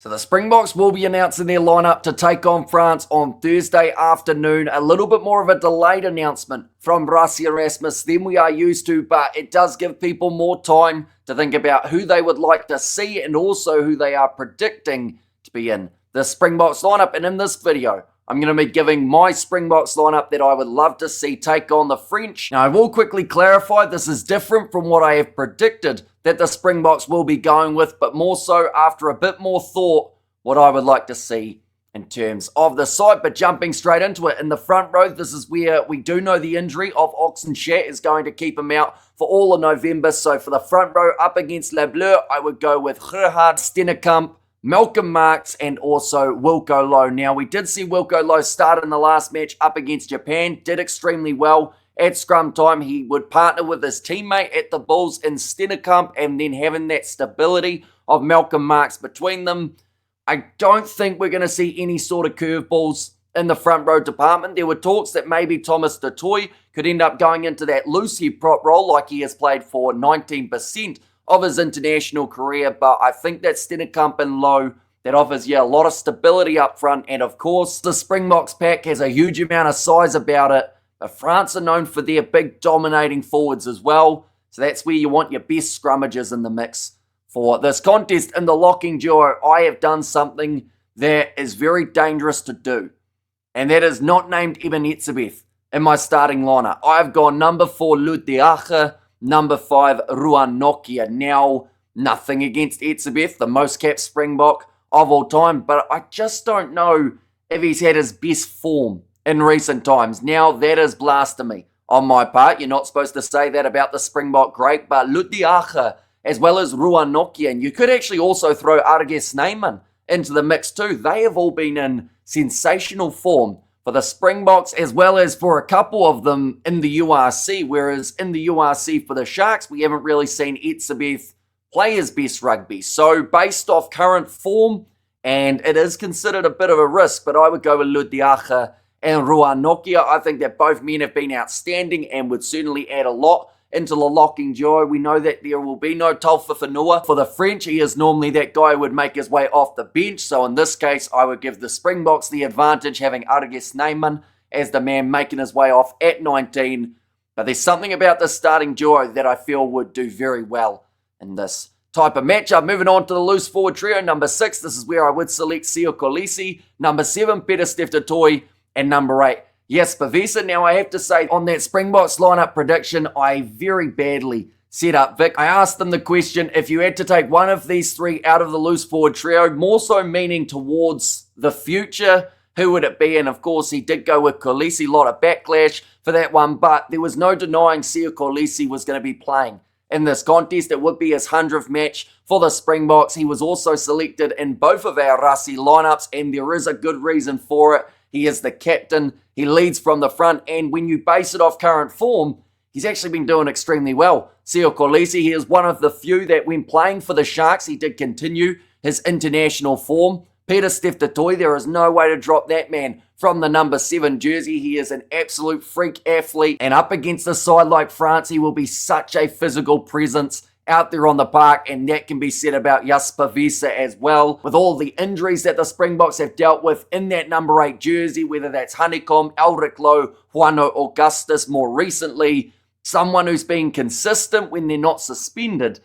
So the Springboks will be announcing their lineup to take on France on Thursday afternoon. A little bit more of a delayed announcement from Rassie Erasmus than we are used to, but it does give people more time to think about who they would like to see and also who they are predicting to be in the Springboks lineup. And in this video, I'm going to be giving my Springboks lineup that I would love to see take on the French. Now, I will quickly clarify this is different from what I have predicted that the Springboks will be going with, but more so after a bit more thought, what I would like to see in terms of the side. But jumping straight into it, in the front row, this is where we do know the injury of Oxenschat is going to keep him out for all of November. So for the front row, up against Le Bleu, I would go with Gerhard Stennekamp, Malcolm Marx, and also Wilco Louw. Now, we did see Wilco Louw start in the last match up against Japan, did extremely well. At scrum time, he would partner with his teammate at the Bulls in Stennekamp, and then having that stability of Malcolm Marx between them. I don't think we're going to see any sort of curveballs in the front row department. There were talks that maybe Thomas du Toit could end up going into that loose head prop role like he has played for 19% of his international career, but I think that Stennekamp and Louw that offers a lot of stability up front, and of course the Springboks pack has a huge amount of size about it. But France are known for their big dominating forwards as well, so that's where you want your best scrummagers in the mix for this contest. In the locking duo, I have done something that is very dangerous to do, and that is not named Eben Etzebeth in my starting lineup. I've gone number 4 Lut de Ache, number 5 Ruan Nokia. Now, nothing against Etzebeth, the most capped Springbok of all time, but I just don't know if he's had his best form in recent times. Now, that is blasphemy on my part. You're not supposed to say that about the Springbok great, but Lut de Ache, as well as Ruan Nokia, and you could actually also throw Arge Snyman into the mix too. They have all been in sensational form for the Springboks, as well as for a couple of them in the URC, whereas in the URC for the Sharks, we haven't really seen Etzebeth play his best rugby. So based off current form, and it is considered a bit of a risk, but I would go with Lut de Ache and Ruan Nokia. I think that both men have been outstanding and would certainly add a lot into the locking duo. We know that there will be no Taufa Whenua for the French. He is normally that guy who would make his way off the bench. So in this case, I would give the Springboks the advantage, having Arge Snyman as the man making his way off at 19. But there's something about this starting duo that I feel would do very well in this type of matchup. Moving on to the loose forward trio. Number 6, this is where I would select Sio Kolisi. Number 7, Pieter-Steph du Toit. And number 8, Jasper Wiese. Now, I have to say, on that Springboks lineup prediction, I very badly set up Vic. I asked them the question, if you had to take one of these three out of the loose forward trio, more so meaning towards the future, who would it be? And of course, he did go with Kolisi. A lot of backlash for that one, but there was no denying Sio Kolisi was going to be playing in this contest. It would be his 100th match for the Springboks. He was also selected in both of our Rassie lineups, and there is a good reason for it. He is the captain. He leads from the front. And when you base it off current form, he's actually been doing extremely well. Sio Kolisi, he is one of the few that when playing for the Sharks, he did continue his international form. Pieter-Steph du Toit, there is no way to drop that man from the number 7 jersey. He is an absolute freak athlete. And up against a side like France, he will be such a physical presence out there on the park, and that can be said about Jasper Wiese as well. With all the injuries that the Springboks have dealt with in that number 8 jersey, whether that's Honeycomb, Elric Louw, Juano Augustus more recently, someone who's been consistent when they're not suspended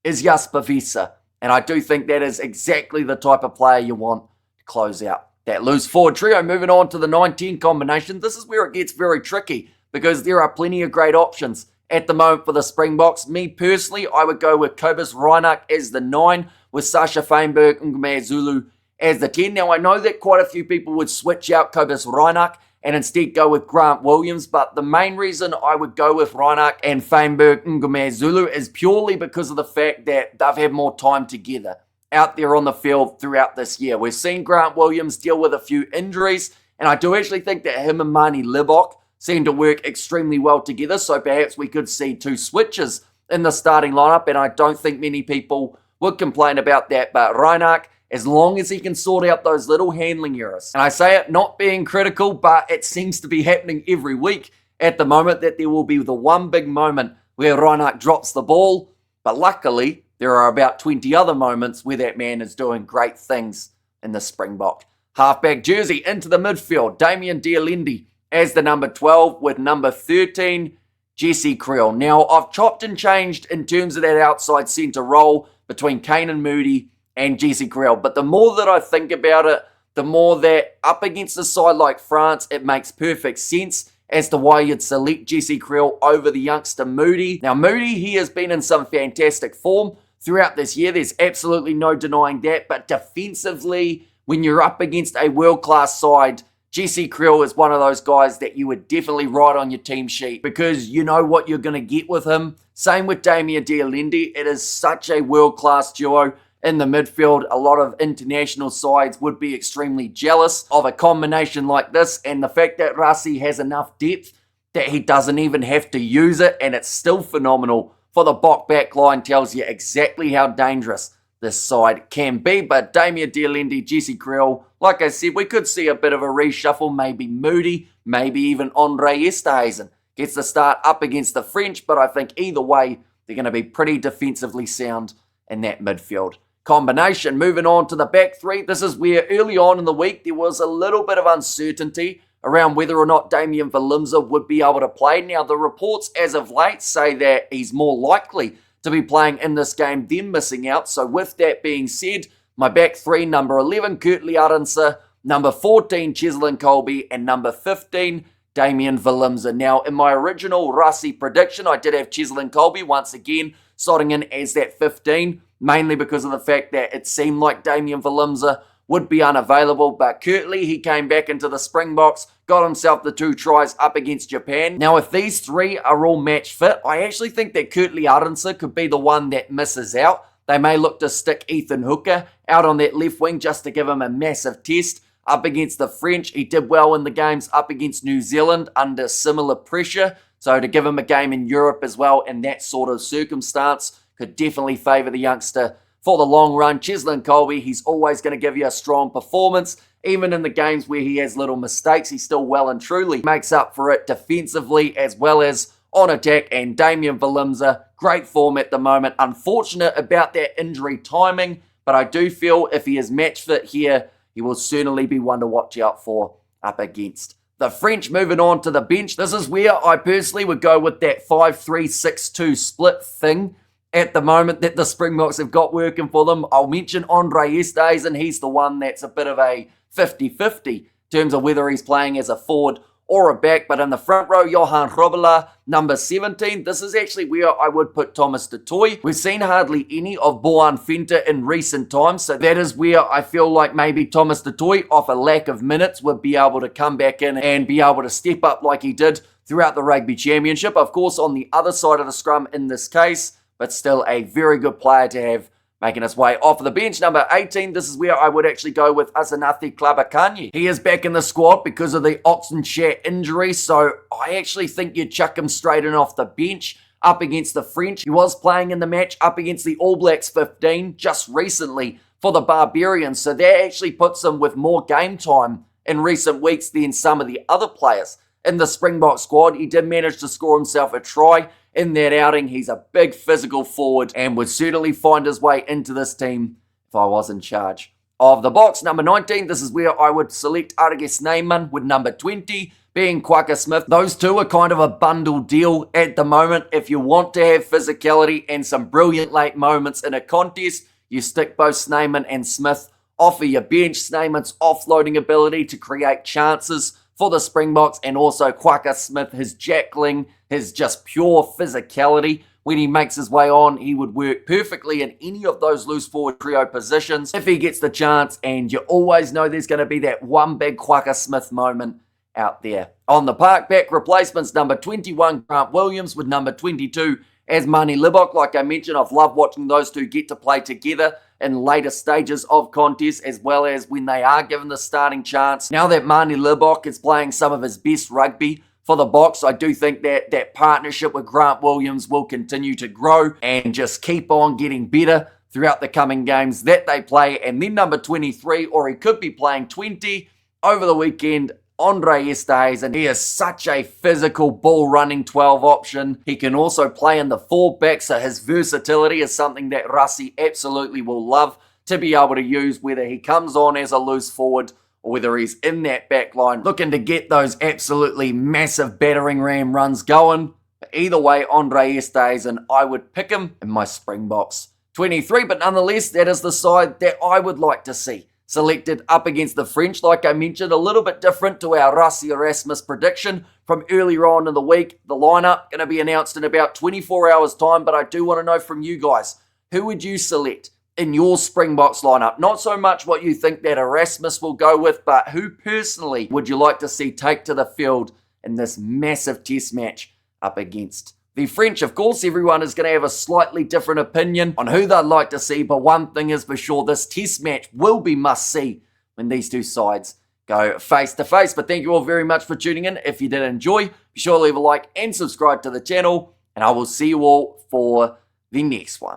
is Jasper Wiese. And I do think that is exactly the type of player you want to close out that loose forward trio. Moving on to the 9-10 combination, this is where it gets very tricky because there are plenty of great options at the moment for the Springboks. Me personally, I would go with Cobus Reinach as the 9, with Sasha Feinberg Ngome Zulu as the 10. Now, I know that quite a few people would switch out Cobus Reinach and instead go with Grant Williams, but the main reason I would go with Reinach and Feinberg Ngome Zulu is purely because of the fact that they've had more time together out there on the field throughout this year. We've seen Grant Williams deal with a few injuries, and I do actually think that him and Mani Libbok seem to work extremely well together, so perhaps we could see 2 switches in the starting lineup, and I don't think many people would complain about that. But Reinach, as long as he can sort out those little handling errors, and I say it not being critical, but it seems to be happening every week at the moment, that there will be the one big moment where Reinach drops the ball, but luckily there are about 20 other moments where that man is doing great things in the Springbok halfback jersey. Into the midfield, Damien Dialendi as the number 12 with number 13, Jesse Kriel. Now, I've chopped and changed in terms of that outside centre role between Kane Moody and Jesse Kriel, but the more that I think about it, the more that up against a side like France, it makes perfect sense as to why you'd select Jesse Kriel over the youngster Moody. Now, Moody, he has been in some fantastic form throughout this year. There's absolutely no denying that, but defensively, when you're up against a world-class side, Jesse Kriel is one of those guys that you would definitely write on your team sheet because you know what you're going to get with him. Same with Damien Dialendi. It is such a world-class duo in the midfield. A lot of international sides would be extremely jealous of a combination like this, and the fact that Rassi has enough depth that he doesn't even have to use it, and it's still phenomenal for the Bok back line, tells you exactly how dangerous this side can be. But Damien Dialendi, Jesse Kriel, like I said, we could see a bit of a reshuffle. Maybe Moody, maybe even Andre Esterhuizen gets the start up against the French, but I think either way, they're going to be pretty defensively sound in that midfield combination. Moving on to the back three, this is where early on in the week there was a little bit of uncertainty around whether or not Damian Valimza would be able to play. Now, the reports as of late say that he's more likely to be playing in this game than missing out. So with that being said, my back three, number 11, Kurtley Arendse, number 14, Cheslin Colby, and number 15, Damian Valimza. Now, in my original Rassi prediction, I did have Cheslin Colby once again slotting in as that 15, mainly because of the fact that it seemed like Damian Valimza would be unavailable, but Kurtley, he came back into the Springboks, got himself the 2 tries up against Japan. Now, if these 3 are all match fit, I actually think that Kurtley Arendse could be the one that misses out. They may look to stick Ethan Hooker out on that left wing just to give him a massive test up against the French. He did well in the games up against New Zealand under similar pressure, so to give him a game in Europe as well in that sort of circumstance could definitely favour the youngster for the long run. Cheslin Colby, he's always going to give you a strong performance. Even in the games where he has little mistakes, he still well and truly makes up for it defensively as well as on attack. And Damian Valimza, great form at the moment. Unfortunate about that injury timing, but I do feel if he is match fit here, he will certainly be one to watch out for up against the French. Moving on to the bench, this is where I personally would go with that 5-3-6-2 split thing at the moment that the Springboks have got working for them. I'll mention Andre Esterhuizen. He's the one that's a bit of a 50-50 in terms of whether he's playing as a forward or a back. But in the front row, Johan Robela, number 17. This is actually where I would put Thomas du Toit. We've seen hardly any of Boan Venter in recent times, so that is where I feel like maybe Thomas du Toit, off a lack of minutes, would be able to come back in and be able to step up like he did throughout the Rugby Championship. Of course, on the other side of the scrum in this case, but still a very good player to have making his way off the bench. Number 18, this is where I would actually go with Asanathi Klabakanye. He is back in the squad because of the Oxenschat injury, so I actually think you chuck him straight in off the bench up against the French. He was playing in the match up against the All Blacks 15 just recently for the Barbarians, so that actually puts him with more game time in recent weeks than some of the other players in the Springbok squad. He did manage to score himself a try in that outing. He's a big physical forward and would certainly find his way into this team if I was in charge of the box. Number 19, this is where I would select Argus Neyman with number 20 being Quaka Smith. Those two are kind of a bundle deal at the moment. If you want to have physicality and some brilliant late moments in a contest, you stick both Snyman and Smith off of your bench. Snyman's offloading ability to create chances for the Springboks, and also Quaka Smith, his jackling, his just pure physicality. When he makes his way on, he would work perfectly in any of those loose forward trio positions if he gets the chance, and you always know there's going to be that one big Quaka Smith moment out there. On the park, back replacements, number 21, Grant Williams, with number 22 as Mani Libok. Like I mentioned, I've loved watching those two get to play together in later stages of contests, as well as when they are given the starting chance. Now that Mani Libok is playing some of his best rugby for the Boks, I do think that that partnership with Grant Williams will continue to grow and just keep on getting better throughout the coming games that they play. And then number 23, or he could be playing 20 over the weekend, Andre Esterhuizen. He is such a physical ball-running 12 option. He can also play in the 4-back, so his versatility is something that Rassie absolutely will love to be able to use, whether he comes on as a loose forward or whether he's in that back line looking to get those absolutely massive battering ram runs going. But either way, Andre Esterhuizen, I would pick him in my Springboks 23, but nonetheless, that is the side that I would like to see selected up against the French. Like I mentioned, a little bit different to our Rassie Erasmus prediction from earlier on in the week. The lineup going to be announced in about 24 hours time, but I do want to know from you guys, who would you select in your Springboks lineup? Not so much what you think that Erasmus will go with, but who personally would you like to see take to the field in this massive test match up against the French? Of course, everyone is going to have a slightly different opinion on who they'd like to see, but one thing is for sure, this test match will be must-see when these two sides go face-to-face. But thank you all very much for tuning in. If you did enjoy, be sure to leave a like and subscribe to the channel, and I will see you all for the next one.